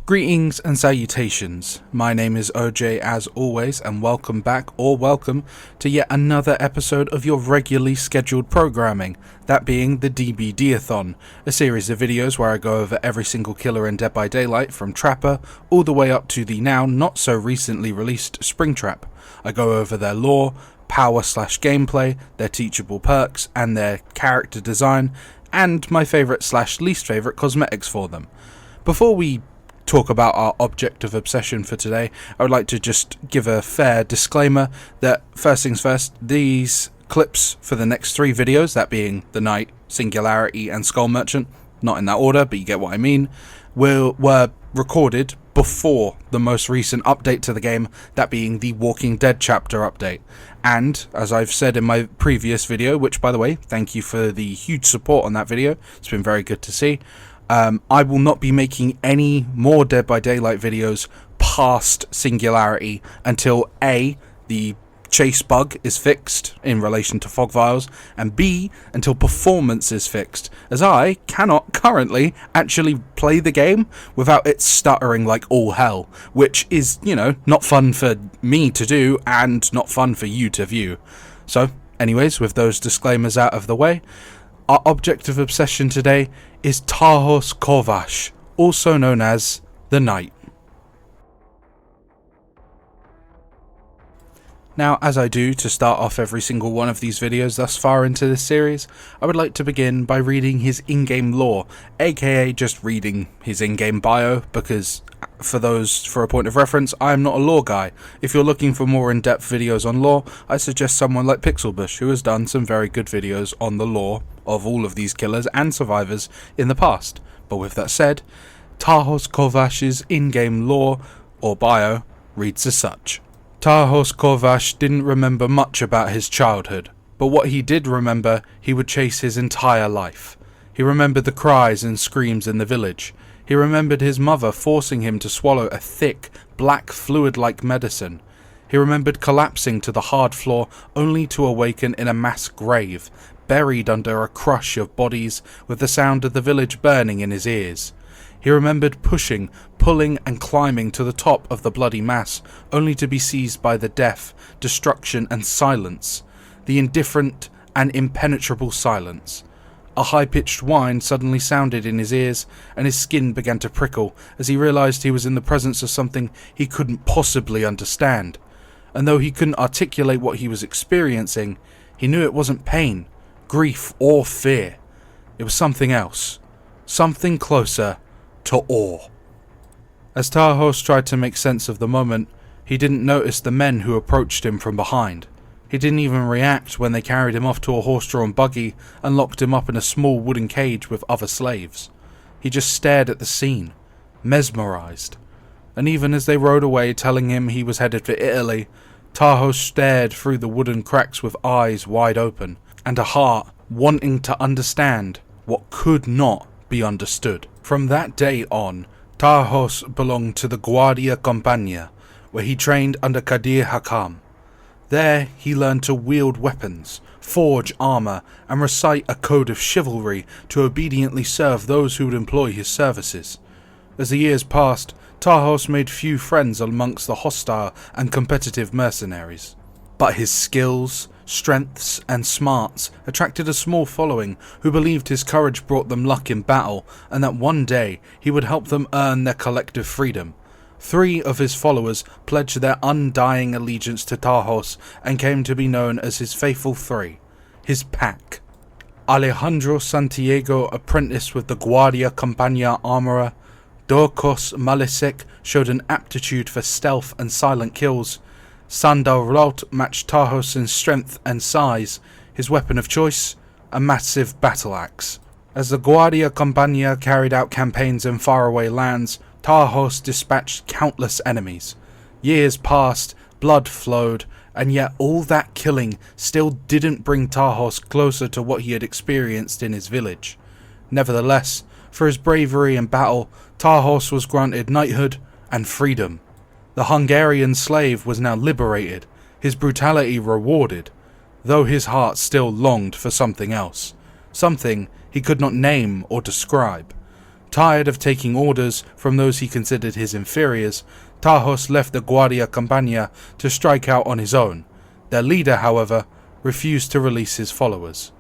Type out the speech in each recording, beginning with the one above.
Greetings and salutations, my name is OJ as always, and welcome back or welcome to yet another episode of your regularly scheduled programming, that being the DBDathon, a series of videos where I go over every single killer in Dead by Daylight from Trapper all the way up to the now not so recently released Springtrap. I go over their lore, power/gameplay, their teachable perks and their character design, and my favourite / least favourite cosmetics for them. Before we talk about our object of obsession for today, I would like to just give a fair disclaimer that first things first, these clips for the next 3 videos, that being TheKnight, Singularity and Skull Merchant, not in that order but you get what I mean, were recorded before the most recent update to the game, that being the Walking Dead chapter update. And as I've said in my previous video, which by the way, thank you for the huge support on that video, it's been very good to see, I will not be making any more Dead by Daylight videos past Singularity until A, the chase bug is fixed in relation to fog vials, and B, until performance is fixed, as I cannot currently actually play the game without it stuttering like all hell, which is, not fun for me to do and not fun for you to view. So, anyways, with those disclaimers out of the way, our object of obsession today is Tahos Kovash, also known as TheKnight. Now, as I do to start off every single one of these videos thus far into this series, I would like to begin by reading his in-game lore, aka just reading his in-game bio, because for a point of reference, I am not a lore guy. If you're looking for more in-depth videos on lore, I suggest someone like Pixelbush, who has done some very good videos on the lore of all of these killers and survivors in the past. But with that said, Tahos Kovash's in-game lore, or bio, reads as such. Tahos Kovash didn't remember much about his childhood, but what he did remember, he would chase his entire life. He remembered the cries and screams in the village. He remembered his mother forcing him to swallow a thick, black fluid-like medicine. He remembered collapsing to the hard floor only to awaken in a mass grave, buried under a crush of bodies with the sound of the village burning in his ears. He remembered pushing, pulling and climbing to the top of the bloody mass, only to be seized by the death, destruction and silence, the indifferent and impenetrable silence. A high-pitched whine suddenly sounded in his ears, and his skin began to prickle as he realized he was in the presence of something he couldn't possibly understand. And though he couldn't articulate what he was experiencing, he knew it wasn't pain, grief or fear. It was something else, something closer to awe. As Tahos tried to make sense of the moment, he didn't notice the men who approached him from behind. He didn't even react when they carried him off to a horse-drawn buggy and locked him up in a small wooden cage with other slaves. He just stared at the scene, mesmerized. And even as they rode away telling him he was headed for Italy, Tahos stared through the wooden cracks with eyes wide open, and a heart wanting to understand what could not be understood. From that day on, Tahos belonged to the Guardia Compagnia, where he trained under Kadir Hakam. There he learned to wield weapons, forge armour, and recite a code of chivalry to obediently serve those who would employ his services. As the years passed, Tahos made few friends amongst the hostile and competitive mercenaries. But his skills, strengths and smarts attracted a small following who believed his courage brought them luck in battle, and that one day he would help them earn their collective freedom. 3 of his followers pledged their undying allegiance to Tahos and came to be known as his faithful 3, his pack. Alejandro Santiago apprenticed with the Guardia Compagnia armourer. Dorcos Malisek showed an aptitude for stealth and silent kills. Sandal Raut matched Tahos in strength and size, his weapon of choice, a massive battle axe. As the Guardia Compagnia carried out campaigns in faraway lands, Tahos dispatched countless enemies. Years passed, blood flowed, and yet all that killing still didn't bring Tahos closer to what he had experienced in his village. Nevertheless, for his bravery in battle, Tahos was granted knighthood and freedom. The Hungarian slave was now liberated, his brutality rewarded, though his heart still longed for something else, something he could not name or describe. Tired of taking orders from those he considered his inferiors, Tajos left the Guardia Campana to strike out on his own. Their leader, however, refused to release his followers.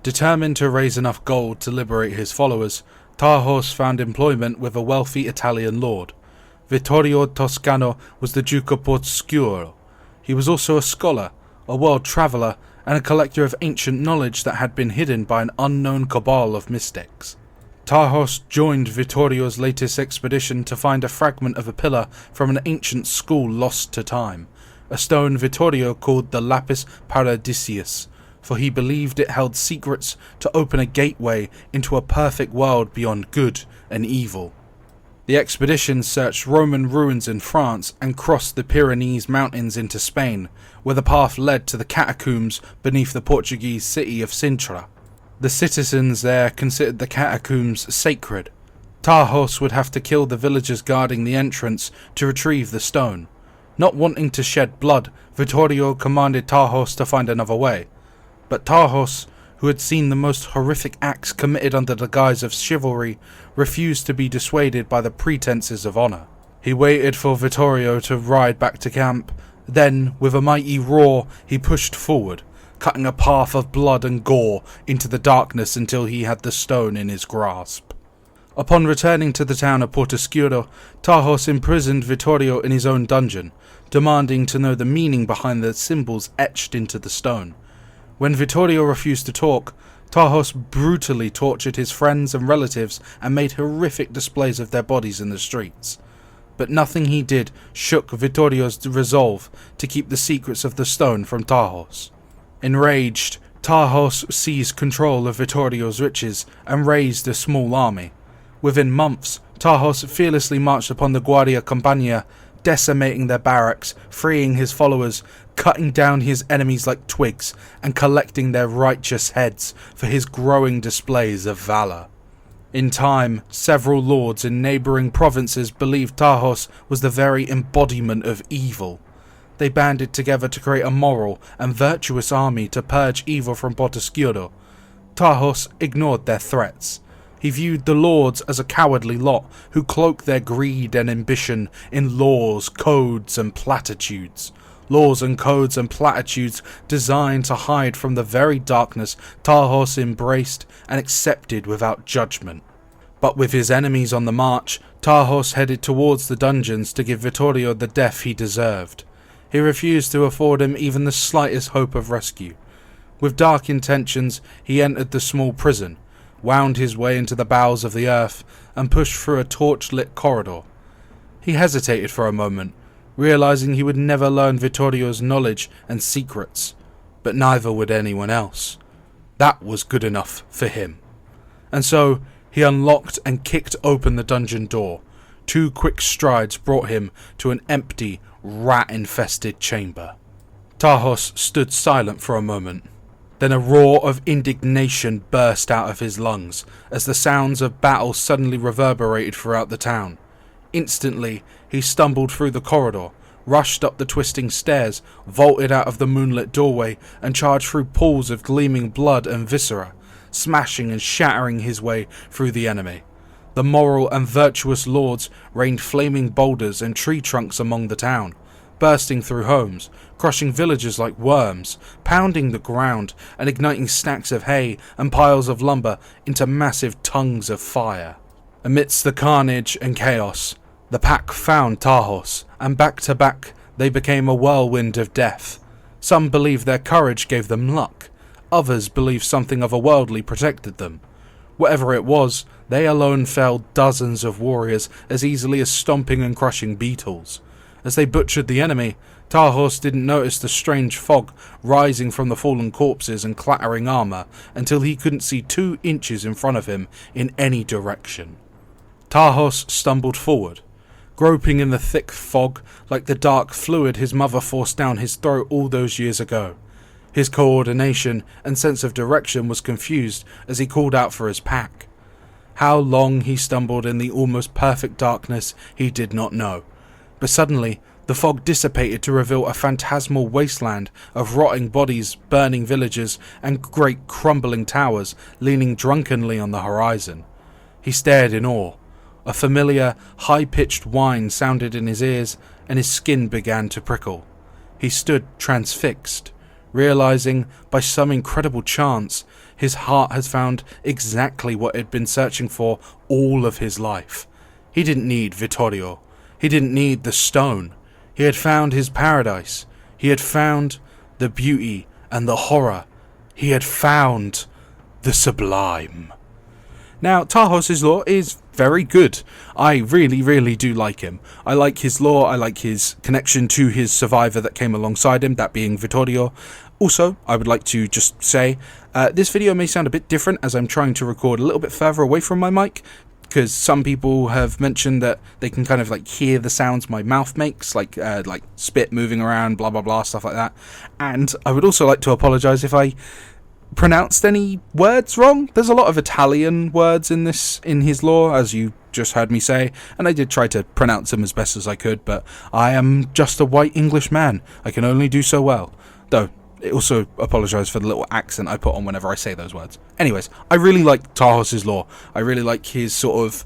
Determined to raise enough gold to liberate his followers, Tajos found employment with a wealthy Italian lord. Vittorio Toscano was the Duke of Portoscuro. He was also a scholar, a world traveller, and a collector of ancient knowledge that had been hidden by an unknown cabal of mystics. Tajos joined Vittorio's latest expedition to find a fragment of a pillar from an ancient school lost to time, a stone Vittorio called the Lapis Paradisius, for he believed it held secrets to open a gateway into a perfect world beyond good and evil. The expedition searched Roman ruins in France and crossed the Pyrenees mountains into Spain, where the path led to the catacombs beneath the Portuguese city of Sintra. The citizens there considered the catacombs sacred. Tajos would have to kill the villagers guarding the entrance to retrieve the stone. Not wanting to shed blood, Vittorio commanded Tajos to find another way. But Tajos, who had seen the most horrific acts committed under the guise of chivalry, refused to be dissuaded by the pretenses of honour. He waited for Vittorio to ride back to camp. Then, with a mighty roar, he pushed forward, cutting a path of blood and gore into the darkness until he had the stone in his grasp. Upon returning to the town of Portoscuro, Tajos imprisoned Vittorio in his own dungeon, demanding to know the meaning behind the symbols etched into the stone. When Vittorio refused to talk, Tajos brutally tortured his friends and relatives and made horrific displays of their bodies in the streets. But nothing he did shook Vittorio's resolve to keep the secrets of the stone from Tajos. Enraged, Tajos seized control of Vittorio's riches and raised a small army. Within months, Tajos fearlessly marched upon the Guardia Campana, decimating their barracks, freeing his followers, cutting down his enemies like twigs, and collecting their righteous heads for his growing displays of valour. In time, several lords in neighbouring provinces believed Tajos was the very embodiment of evil. They banded together to create a moral and virtuous army to purge evil from Portoscuro. Tajos ignored their threats. He viewed the lords as a cowardly lot who cloaked their greed and ambition in laws, codes and platitudes. Laws and codes and platitudes designed to hide from the very darkness Tajos embraced and accepted without judgment. But with his enemies on the march, Tajos headed towards the dungeons to give Vittorio the death he deserved. He refused to afford him even the slightest hope of rescue. With dark intentions, he entered the small prison, wound his way into the bowels of the earth, and pushed through a torch-lit corridor. He hesitated for a moment, realizing he would never learn Vittorio's knowledge and secrets, but neither would anyone else. That was good enough for him. And so, he unlocked and kicked open the dungeon door. 2 quick strides brought him to an empty, rat-infested chamber. Tajos stood silent for a moment. Then a roar of indignation burst out of his lungs as the sounds of battle suddenly reverberated throughout the town. Instantly, he stumbled through the corridor, rushed up the twisting stairs, vaulted out of the moonlit doorway, and charged through pools of gleaming blood and viscera, smashing and shattering his way through the enemy. The moral and virtuous lords rained flaming boulders and tree trunks among the town, bursting through homes, crushing villagers like worms, pounding the ground and igniting stacks of hay and piles of lumber into massive tongues of fire. Amidst the carnage and chaos, the pack found Tajos, and back to back they became a whirlwind of death. Some believed their courage gave them luck, others believed something otherworldly protected them. Whatever it was, they alone felled dozens of warriors as easily as stomping and crushing beetles. As they butchered the enemy, Tajos didn't notice the strange fog rising from the fallen corpses and clattering armour until he couldn't see 2 inches in front of him in any direction. Tajos stumbled forward, groping in the thick fog like the dark fluid his mother forced down his throat all those years ago. His coordination and sense of direction was confused as he called out for his pack. How long he stumbled in the almost perfect darkness he did not know, but suddenly the fog dissipated to reveal a phantasmal wasteland of rotting bodies, burning villages, and great crumbling towers leaning drunkenly on the horizon. He stared in awe. A familiar, high-pitched whine sounded in his ears, and his skin began to prickle. He stood transfixed, realizing, by some incredible chance, his heart has found exactly what it had been searching for all of his life. He didn't need Vittorio. He didn't need the stone. He had found his paradise. He had found the beauty and the horror. He had found the sublime. Now, Tahos's lore is very good. I really, really do like him. I like his lore, I like his connection to his survivor that came alongside him, that being Vittorio. Also, I would like to just say, this video may sound a bit different as I'm trying to record a little bit further away from my mic, because some people have mentioned that they can kind of like hear the sounds my mouth makes, like spit moving around, blah blah blah, stuff like that. And I would also like to apologise if I pronounced any words wrong. There's a lot of Italian words in his lore, as you just heard me say, and I did try to pronounce them as best as I could, but I am just a white English man. I can only do so well. Though, I also apologise for the little accent I put on whenever I say those words. Anyways, I really like Tahos's lore. I really like his sort of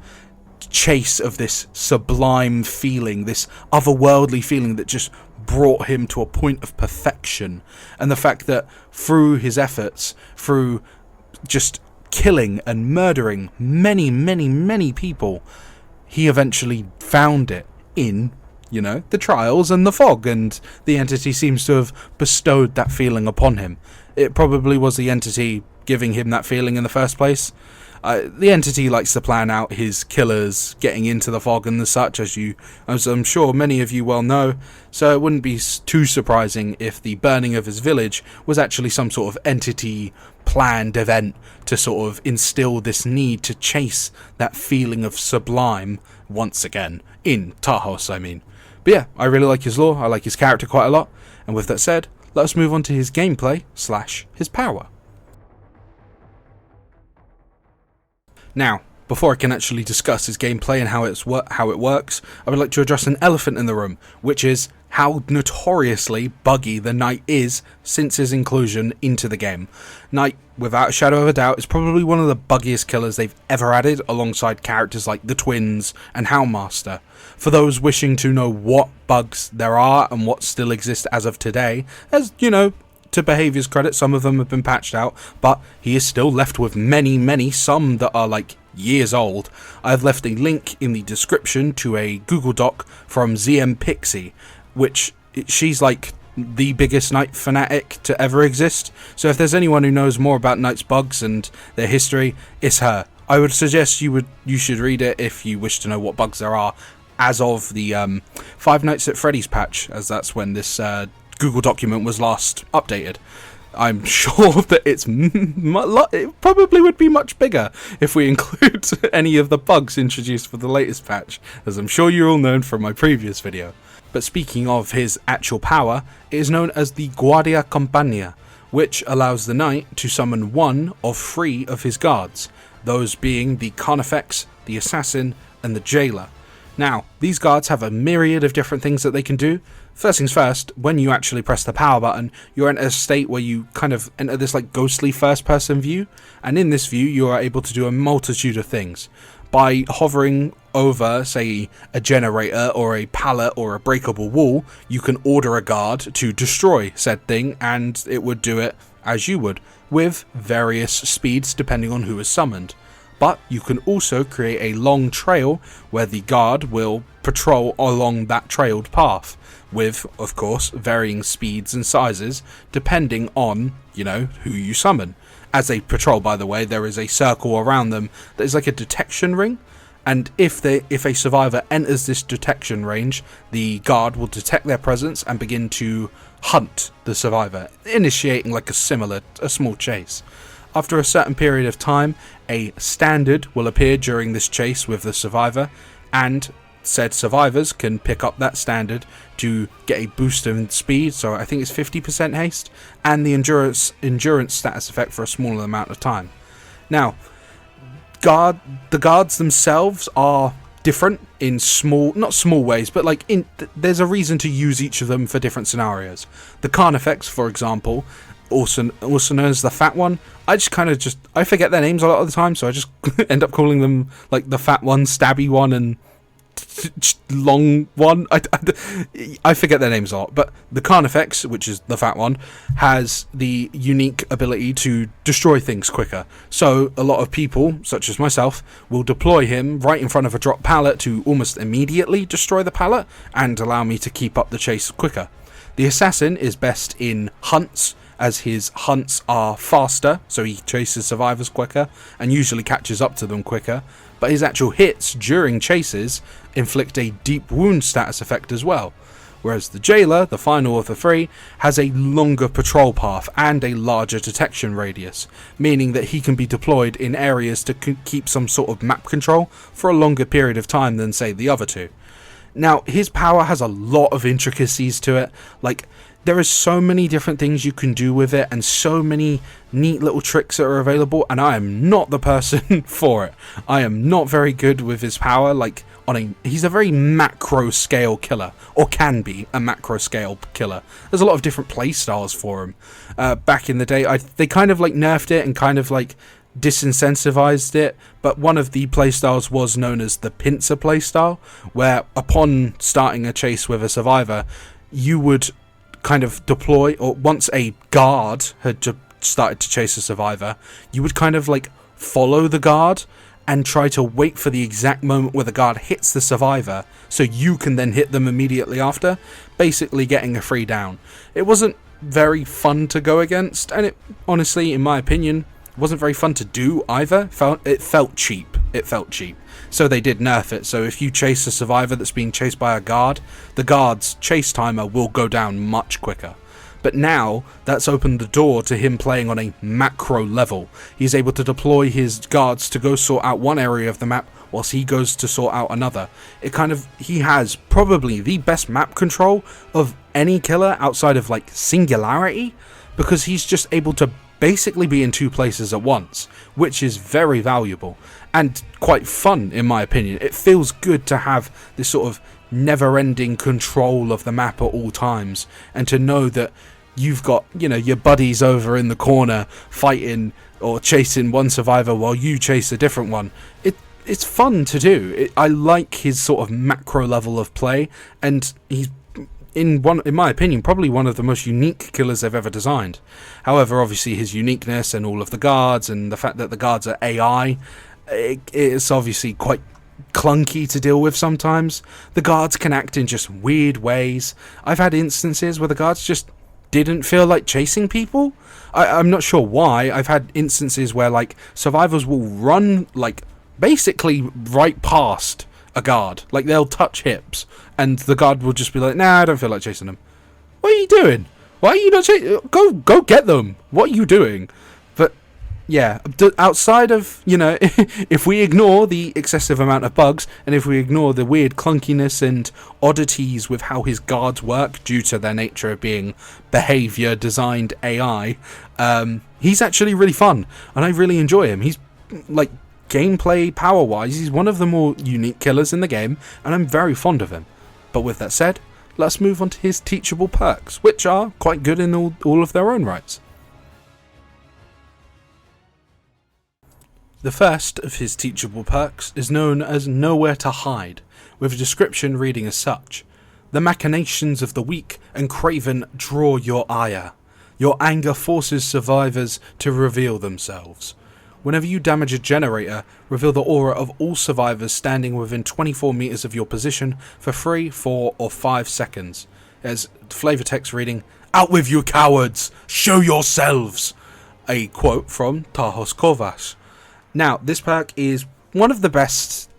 chase of this sublime feeling, this otherworldly feeling that just brought him to a point of perfection, and the fact that through his efforts, through just killing and murdering many, many, many people, he eventually found it in, the trials and the fog, and the entity seems to have bestowed that feeling upon him. It probably was the entity giving him that feeling in the first place. The entity likes to plan out his killers getting into the fog and the such, as I'm sure many of you well know, so it wouldn't be too surprising if the burning of his village was actually some sort of entity planned event to sort of instill this need to chase that feeling of sublime once again, in Tahos, I mean. But yeah, I really like his lore, I like his character quite a lot, and with that said, let us move on to his gameplay / his power. Now, before I can actually discuss his gameplay and how it works, I would like to address an elephant in the room, which is how notoriously buggy the Knight is since his inclusion into the game. Knight, without a shadow of a doubt, is probably one of the buggiest killers they've ever added, alongside characters like the Twins and Houndmaster. For those wishing to know what bugs there are and what still exist as of today, as to Behaviour's credit, some of them have been patched out, but he is still left with many, many, some that are like years old. I've left a link in the description to a Google Doc from ZMPIXIE, which she's like the biggest Knight fanatic to ever exist. So if there's anyone who knows more about Knight's bugs and their history, it's her. I would suggest you should read it if you wish to know what bugs there are as of the Five Nights at Freddy's patch, as that's when this Google document was last updated. I'm sure that it probably would be much bigger if we include any of the bugs introduced for the latest patch, as I'm sure you're all known from my previous video. But speaking of his actual power, it is known as the Guardia Compagna, which allows the Knight to summon one of 3 of his guards, those being the Carnifex, the Assassin, and the Jailer. Now, these guards have a myriad of different things that they can do. First things first, when you actually press the power button, you're in a state where you kind of enter this like ghostly first-person view, and in this view you are able to do a multitude of things. By hovering over, say, a generator or a pallet or a breakable wall, you can order a guard to destroy said thing, and it would do it as you would, with various speeds depending on who is summoned. But you can also create a long trail where the guard will patrol along that trailed path, with, of course, varying speeds and sizes depending on, who you summon. As they patrol, by the way, there is a circle around them that is like a detection ring, and if a survivor enters this detection range, the guard will detect their presence and begin to hunt the survivor, initiating like a small chase. After a certain period of time, a standard will appear during this chase with the survivor, and said survivors can pick up that standard to get a boost in speed, so I think it's 50% haste, and the endurance status effect for a smaller amount of time. Now, the guards themselves are different in not small ways, but like there's a reason to use each of them for different scenarios. The Carnifex, for example, also known as the Fat One. I forget their names a lot of the time, so I just end up calling them like the Fat One, Stabby One, and Long One. I forget their names a lot, but the Carnifex, which is the Fat One, has the unique ability to destroy things quicker. So a lot of people, such as myself, will deploy him right in front of a drop pallet to almost immediately destroy the pallet and allow me to keep up the chase quicker. The Assassin is best in hunts, as his hunts are faster, so he chases survivors quicker and usually catches up to them quicker, but his actual hits during chases inflict a deep wound status effect as well. Whereas the Jailer, the final of the three, has a longer patrol path and a larger detection radius, meaning that he can be deployed in areas to keep some sort of map control for a longer period of time than, say, the other two. Now, his power has a lot of intricacies to it. Like, there is so many different things you can do with it and so many neat little tricks that are available, and I am not the person for it. I am not very good with his power. Like, he's a very macro scale killer, or can be a macro scale killer. There's a lot of different play styles for him. Back in the day, they kind of like nerfed it and kind of like disincentivized it, but one of the playstyles was known as the pincer playstyle, where upon starting a chase with a survivor, you would kind of deploy, or once a guard had started to chase a survivor, you would kind of like follow the guard and try to wait for the exact moment where the guard hits the survivor so you can then hit them immediately after, basically getting a free down. It wasn't very fun to go against, and it honestly, in my opinion, wasn't very fun to do either. It felt cheap. So they did nerf it, so if you chase a survivor that's being chased by a guard, the guard's chase timer will go down much quicker. But now, that's opened the door to him playing on a macro level. He's able to deploy his guards to go sort out one area of the map, whilst he goes to sort out another. He has probably the best map control of any killer outside of like Singularity, because he's just able to basically be in two places at once, which is very valuable and quite fun in my opinion. It feels good to have this sort of never-ending control of the map at all times, and to know that you've got, your buddies over in the corner fighting or chasing one survivor while you chase a different one. It's fun to do. I like his sort of macro level of play, and he's in my opinion, probably one of the most unique killers they've ever designed. However, obviously his uniqueness and all of the guards and the fact that the guards are AI, it's obviously quite clunky to deal with sometimes. The guards can act in just weird ways. I've had instances where the guards just didn't feel like chasing people. I'm not sure why. I've had instances where like survivors will run like basically right past a guard, like they'll touch hips, and the guard will just be like, nah, I don't feel like chasing them. What are you doing? Why are you not chasing? Go get them. What are you doing? But yeah, outside of, if we ignore the excessive amount of bugs, and if we ignore the weird clunkiness and oddities with how his guards work due to their nature of being behavior designed AI, he's actually really fun, and I really enjoy him. He's like, gameplay power wise, he's one of the more unique killers in the game, and I'm very fond of him. But with that said, let's move on to his teachable perks, which are quite good in all of their own rights. The first of his teachable perks is known as Nowhere to Hide, with a description reading as such: the machinations of the weak and craven draw your ire. Your anger forces survivors to reveal themselves. Whenever you damage a generator, reveal the aura of all survivors standing within 24 meters of your position for 3, 4, or 5 seconds. There's flavor text reading, "Out with you cowards! Show yourselves!" A quote from Tahos Kovacs. Now, this perk is one of the best,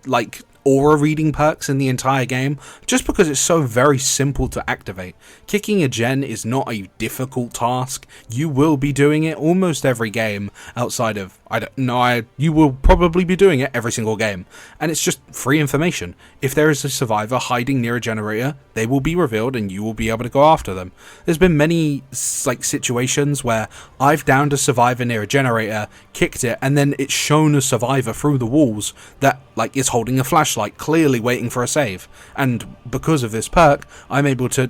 aura reading perks in the entire game, just because it's so very simple to activate. Kicking a gen is not a difficult task. You will be doing it almost every game outside of, you will probably be doing it every single game. And it's just free information. If there is a survivor hiding near a generator, they will be revealed and you will be able to go after them. There's been many situations where I've downed a survivor near a generator, kicked it, and then it's shown a survivor through the walls that is holding a flashlight, clearly waiting for a save. And because of this perk, I'm able to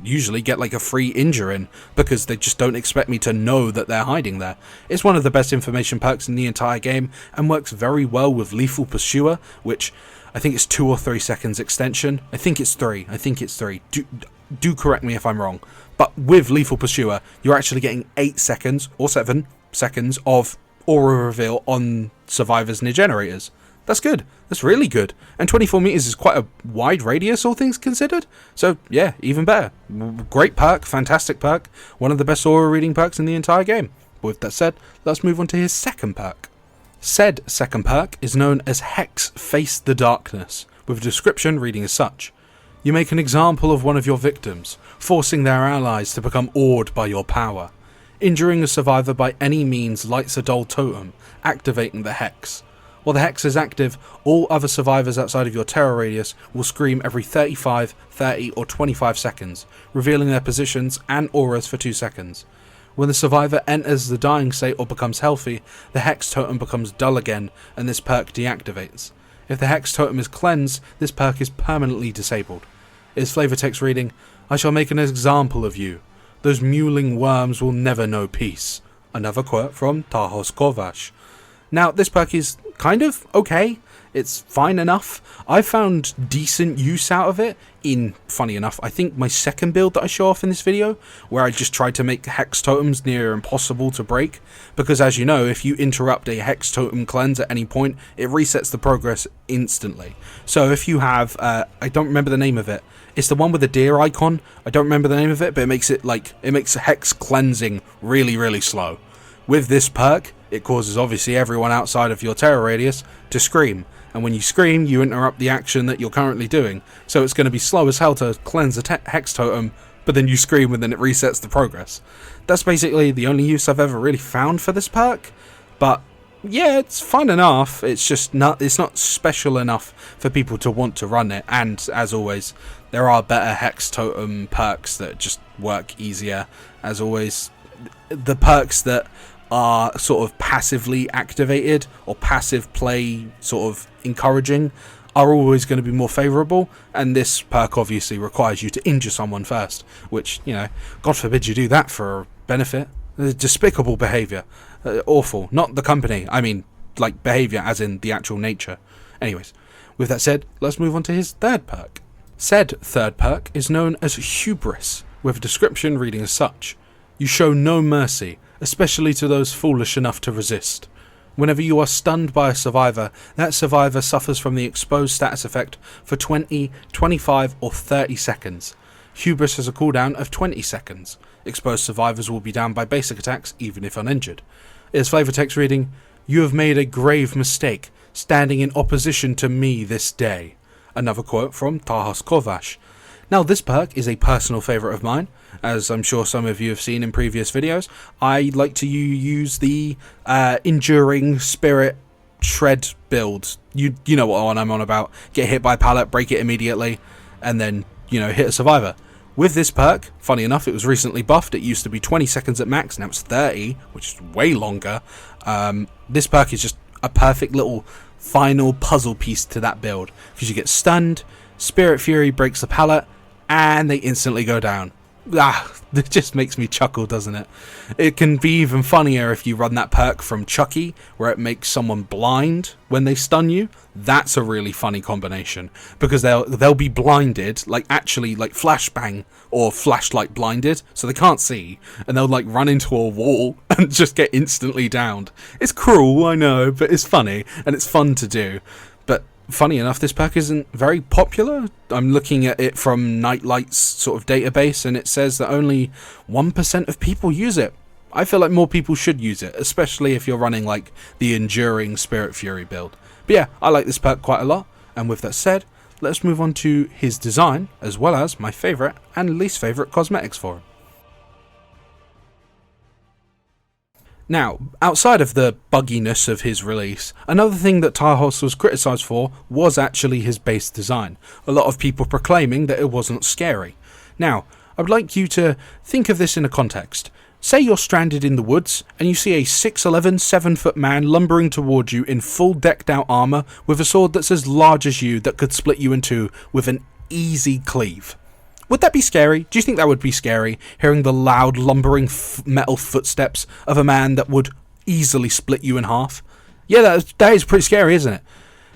usually get like a free injure in, because they just don't expect me to know that they're hiding there. It's one of the best information perks in the entire game, and works very well with Lethal Pursuer, which I think it's 2 or 3 seconds extension. I think it's 3. Do correct me if I'm wrong. But with Lethal Pursuer, you're actually getting 8 seconds or 7 seconds of aura reveal on survivors near generators. That's good. That's really good. And 24 meters is quite a wide radius, all things considered. So yeah, even better. Great perk, fantastic perk. One of the best aura reading perks in the entire game. But with that said, let's move on to his second perk. Said second perk is known as Hex Face the Darkness, with a description reading as such. You make an example of one of your victims, forcing their allies to become awed by your power. Injuring a survivor by any means lights a dull totem, activating the Hex. While the Hex is active, all other survivors outside of your terror radius will scream every 35, 30 or 25 seconds, revealing their positions and auras for 2 seconds. When the survivor enters the dying state or becomes healthy, the Hex totem becomes dull again and this perk deactivates. If the Hex totem is cleansed, this perk is permanently disabled. Its flavor text reading, I shall make an example of you. Those mewling worms will never know peace. Another quote from Tahos Kovash. Now, this perk is kind of okay. It's fine enough. I found decent use out of it in, funny enough, I think my second build that I show off in this video, where I just tried to make Hex totems near impossible to break, because as you know, if you interrupt a Hex totem cleanse at any point, it resets the progress instantly. So if you have, I don't remember the name of it, it's the one with the deer icon, I don't remember the name of it, but it makes Hex cleansing really, really slow. With this perk, it causes obviously everyone outside of your terror radius to scream, and when you scream, you interrupt the action that you're currently doing, so it's going to be slow as hell to cleanse a Hex totem, but then you scream and then it resets the progress. That's basically the only use I've ever really found for this perk, but yeah, it's fine enough. It's not special enough for people to want to run it, and as always, there are better Hex totem perks that just work easier. As always, the perks that are sort of passively activated or passive play sort of encouraging are always going to be more favourable, and this perk obviously requires you to injure someone first, which, you know, God forbid you do that for a benefit. Despicable behaviour. Awful. Not the company, I mean like behaviour as in the actual nature. Anyways, with that said, let's move on to his third perk. Said third perk is known as Hubris, with a description reading as such. You show no mercy, especially to those foolish enough to resist. Whenever you are stunned by a survivor, that survivor suffers from the exposed status effect for 20, 25 or 30 seconds. Hubris has a cooldown of 20 seconds. Exposed survivors will be down by basic attacks even if uninjured. It has flavor text reading, You have made a grave mistake, standing in opposition to me this day. Another quote from Tahos Kovash. Now this perk is a personal favourite of mine, as I'm sure some of you have seen in previous videos. I like to use the Enduring Spirit Shred build. You know what one I'm on about. Get hit by a pallet, break it immediately, and then, you know, hit a survivor. With this perk, funny enough, it was recently buffed. It used to be 20 seconds at max, now it's 30, which is way longer. This perk is just a perfect little final puzzle piece to that build, because you get stunned, Spirit Fury breaks the pallet, and they instantly go down. It just makes me chuckle, doesn't it? It can be even funnier if you run that perk from Chucky, where it makes someone blind when they stun you. That's a really funny combination, because they'll be blinded, like actually like flashbang or flashlight blinded, so they can't see, and they'll like run into a wall and just get instantly downed. It's cruel, I know, but it's funny and it's fun to do. But funny enough, this perk isn't very popular. I'm looking at it from Nightlight's sort of database, and it says that only 1% of people use it. I feel like more people should use it, especially if you're running like the Enduring Spirit Fury build. But yeah, I like this perk quite a lot, and with that said, let's move on to his design, as well as my favourite and least favourite cosmetics for him. Now, outside of the bugginess of his release, another thing that Tahos was criticised for was actually his base design. A lot of people proclaiming that it wasn't scary. Now, I would like you to think of this in a context. Say you're stranded in the woods, and you see a 6'11", 7-foot man lumbering towards you in full decked out armour with a sword that's as large as you that could split you in two with an easy cleave. Would that be scary? Do you think that would be scary, hearing the loud, lumbering metal footsteps of a man that would easily split you in half? Yeah, that is pretty scary, isn't it?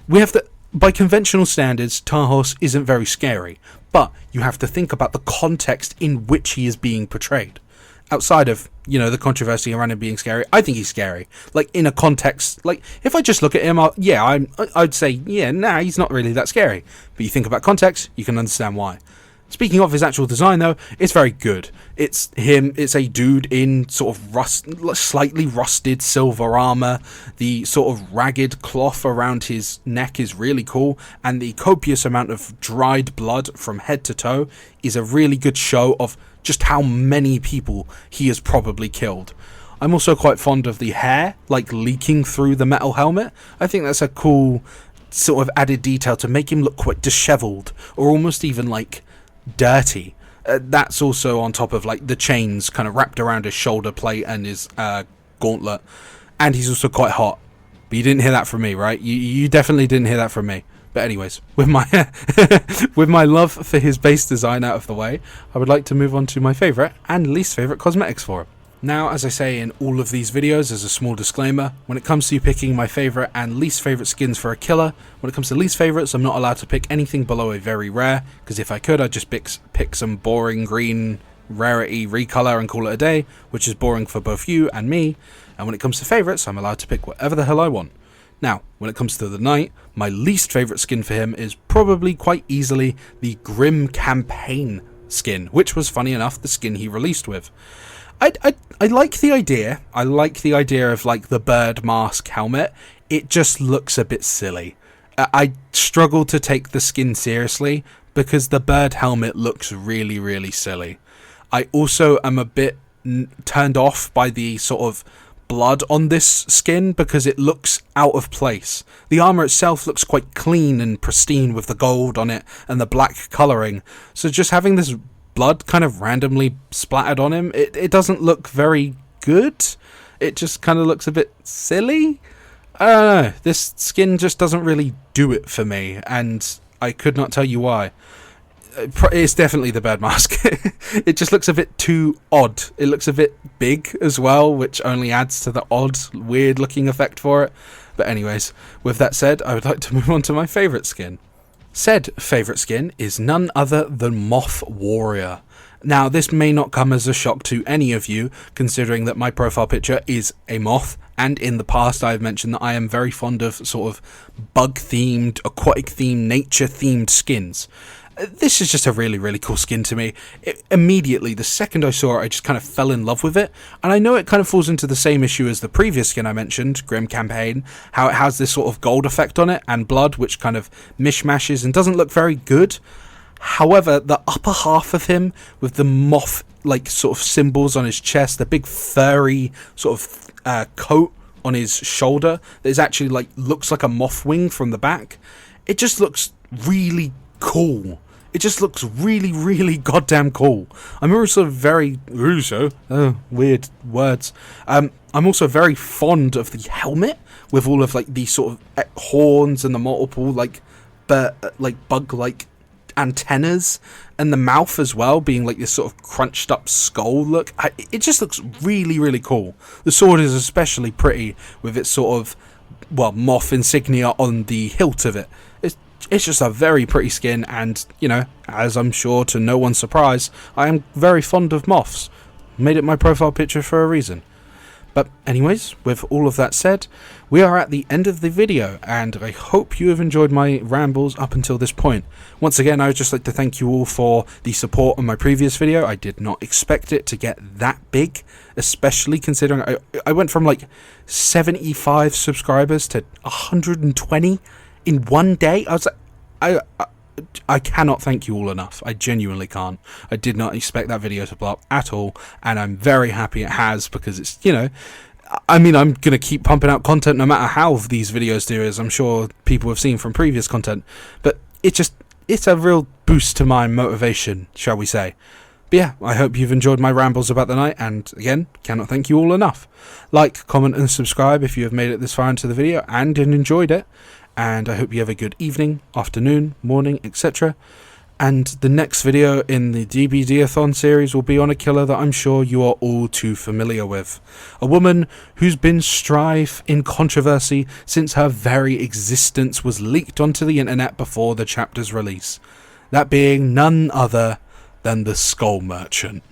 We have to... By conventional standards, Tahos isn't very scary, but you have to think about the context in which he is being portrayed. Outside of, the controversy around him being scary, I think he's scary. Like, in a context, like, if I just look at him, I'd say, he's not really that scary. But you think about context, you can understand why. Speaking of his actual design, though, it's very good. It's a dude in sort of slightly rusted silver armor. The sort of ragged cloth around his neck is really cool, and the copious amount of dried blood from head to toe is a really good show of just how many people he has probably killed. I'm also quite fond of the hair, like, leaking through the metal helmet. I think that's a cool sort of added detail to make him look quite disheveled, or almost even, like, dirty. That's also on top of, like, the chains kind of wrapped around his shoulder plate and his gauntlet. And he's also quite hot. But you didn't hear that from me, right? You definitely didn't hear that from me. But anyways, with my with my love for his base design out of the way, I would like to move on to my favourite and least favourite cosmetics for him. Now, as I say in all of these videos, as a small disclaimer, when it comes to picking my favourite and least favourite skins for a killer, when it comes to least favourites, I'm not allowed to pick anything below a very rare, because if I could, I'd just pick some boring green rarity recolor and call it a day, which is boring for both you and me. And when it comes to favourites, I'm allowed to pick whatever the hell I want. Now, when it comes to TheKnight, my least favourite skin for him is probably quite easily the Grim Campaign skin, which was, funny enough, the skin he released with. I like the idea. I like the idea of, like, the bird mask helmet. It just looks a bit silly. I struggle to take the skin seriously because the bird helmet looks really, really silly. I also am a bit turned off by the sort of blood on this skin because it looks out of place. The armor itself looks quite clean and pristine with the gold on it and the black coloring. So just having this blood kind of randomly splattered on him, it doesn't look very good. It just kind of looks a bit silly. I don't know, this skin just doesn't really do it for me, and I could not tell you why. It's definitely the bird mask. It just looks a bit too odd. It looks a bit big as well, which only adds to the odd, weird looking effect for it. But anyways, with that said, I would like to move on to my favourite skin. Said favourite skin is none other than Moth Warrior. Now, this may not come as a shock to any of you, considering that my profile picture is a moth, and in the past I've mentioned that I am very fond of sort of bug-themed, aquatic-themed, nature-themed skins. This is just a really, really cool skin to me. Immediately, the second I saw it, I just kind of fell in love with it. And I know it kind of falls into the same issue as the previous skin I mentioned, Grim Campaign, how it has this sort of gold effect on it, and blood, which kind of mishmashes and doesn't look very good. However, the upper half of him, with the moth, like, sort of symbols on his chest, the big furry sort of coat on his shoulder, that is actually, like, looks like a moth wing from the back. It just looks really cool. It just looks really, really goddamn cool. I'm also weird words. I'm also very fond of the helmet with all of, like, the sort of horns and the multiple, like bug-like antennas, and the mouth as well being like this sort of crunched up skull look. It just looks really, really cool. The sword is especially pretty with its sort of, well, moth insignia on the hilt of it. It's just a very pretty skin, and, you know, as I'm sure to no one's surprise, I am very fond of moths. Made it my profile picture for a reason. But anyways, with all of that said, we are at the end of the video, and I hope you have enjoyed my rambles up until this point. Once again, I would just like to thank you all for the support on my previous video. I did not expect it to get that big, especially considering I went from like 75 subscribers to 120 in one day. I was like, I cannot thank you all enough. I genuinely can't. I did not expect that video to blow up at all, and I'm very happy it has, because it's, you know, I mean, I'm going to keep pumping out content no matter how these videos do, as I'm sure people have seen from previous content, but it's a real boost to my motivation, shall we say. But yeah, I hope you've enjoyed my rambles about TheKnight, and again, cannot thank you all enough. Like, comment and subscribe if you have made it this far into the video and enjoyed it. And I hope you have a good evening, afternoon, morning, etc. And the next video in the DBD-a-thon series will be on a killer that I'm sure you are all too familiar with. A woman who's been strife in controversy since her very existence was leaked onto the internet before the chapter's release. That being none other than the Skull Merchant.